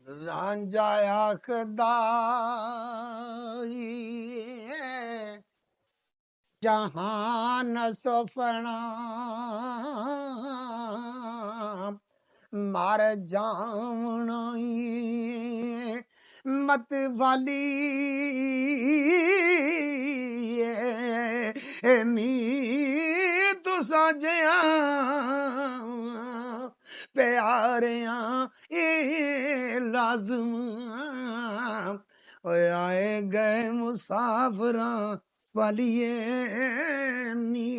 ਰਾਂਝਾ ਆਖਦਾ ਜਹਾਨ ਸੁਫਣਾ ਮਰ ਜਾਵਣਾ ਮਤ ਵਾਲੀ ਨੀ ਤੂੰ ਸਾਜਿਆ ਪਿਆਰਿਆਂ ਇਹ ਲਾਜ਼ਮ ਓਏ ਆਏ ਗਏ ਮੁਸਾਫਰਾਂ ਵਾਲੀਏ ਨੀ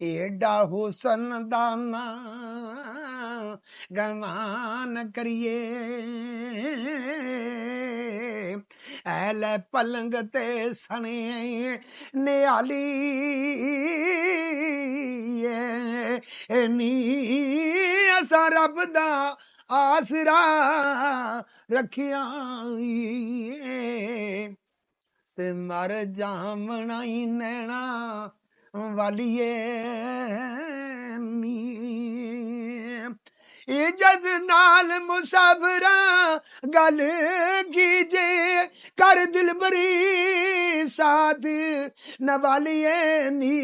ਏਡਾ ਹੁਸਨ ਦਾ ਨਾ ਗਵਾਨ ਕਰੀਏ ਐਲੇ ਪਲੰਗ ਤੇ ਸਣੇ ਨਿਆਲੀ ਨੀ ਅਸਾਂ ਰੱਬ ਦਾ ਆਸਰਾ ਰੱਖਿਆ ਤੇ ਮਰ ਜਾਵਣਾ ਹੀ ਨੈਣਾ ਵਾਲੀਏ ਨੀ ਇਜਜ਼ ਨਾਲ ਮੁਸਾਫਰਾਂ ਗੱਲ ਕੀਜੇ ਕਰ ਦਿਲਬਰੀ ਸਾਥ ਨਵਾਲੀਏ ਨੀ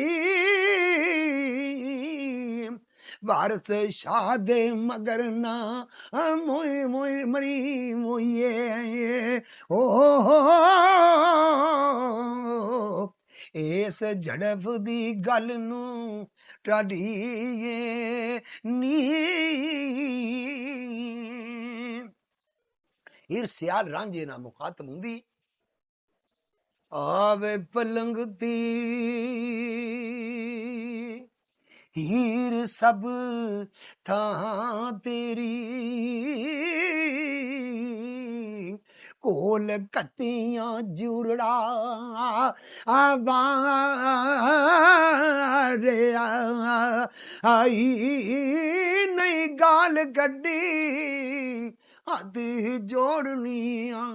ਵਾਰਸ ਸ਼ਾਦੇ ਮਗਰ ਨਾ ਮੋਏ ਮੋਏ ਮਰੀ ਮੋਏ ਓ ਇਸ ਝੜਫ ਦੀ ਗੱਲ ਨੂੰ ਟਾਲੀਏ ਨੀ ਈਰਸਿਆਲ ਰਾਂਝੇ ਨਾਲ ਮੁਖਾਤਬ ਹੁੰਦੀ ਆਵੇ ਪਲੰਗ ਤੀ ਹੀਰ ਸਭ ਥਾਂ ਤੇਰੀ ਕੋਲ ਕੱਤੀਆਂ ਜੁਰੜਾ ਆਵਾਰਿਆ ਆਈ ਨਹੀਂ ਗਾਲ ਕੱਢੀ ਹੱਥ ਜੋੜਨੀਆਂ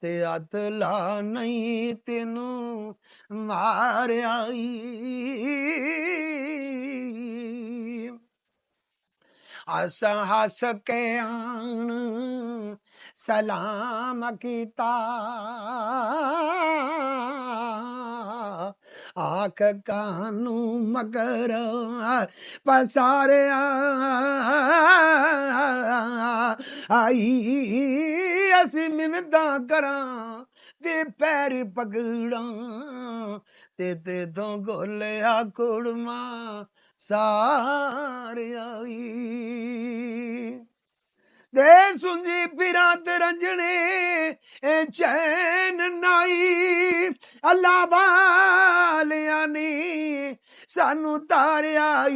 ਤੇ ਹੱਥ ਲਾ ਨਹੀਂ ਤੈਨੂੰ ਮਾਰਿਆ ਹੱਸ ਹੱਸ ਕੇ ਆਣ ਸਲਾਮ ਕੀਤਾ ਆਖ ਕਾਨੂੰ ਮਗਰ ਪਸਾਰਿਆ ਆਈ ਅਸੀਂ ਮਿੰਨਤਾਂ ਕਰਾਂ ਤੇ ਪੈਰ ਪਗੜਾਂ ਤੇ ਤੋਂ ਗੋਲਿਆ ਕੁੜਮਾ ਸਾਰਿਆ ਦੇ ਸੁੰਜੀ ਪਿਰਾਂ ਤੇ ਰੰਜਣੇ ਚੈਨ ਨਾਈ ਅੱਲਾ ਵਾਲਿਆਂ ਨੇ ਸਾਨੂੰ ਤਾਰਿਆ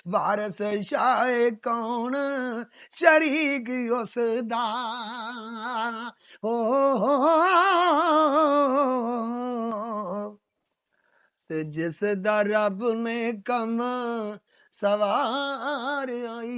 ਵਾਰਸ ਸ਼ਾਹ ਕੌਣ ਸ਼ਰੀਕ ਉਸ ਦਾ ਤੇ ਜਿਸ ਦਾ ਰੱਬ ਨੇ ਕੰਮ ਸਵਾਰ ਆਈ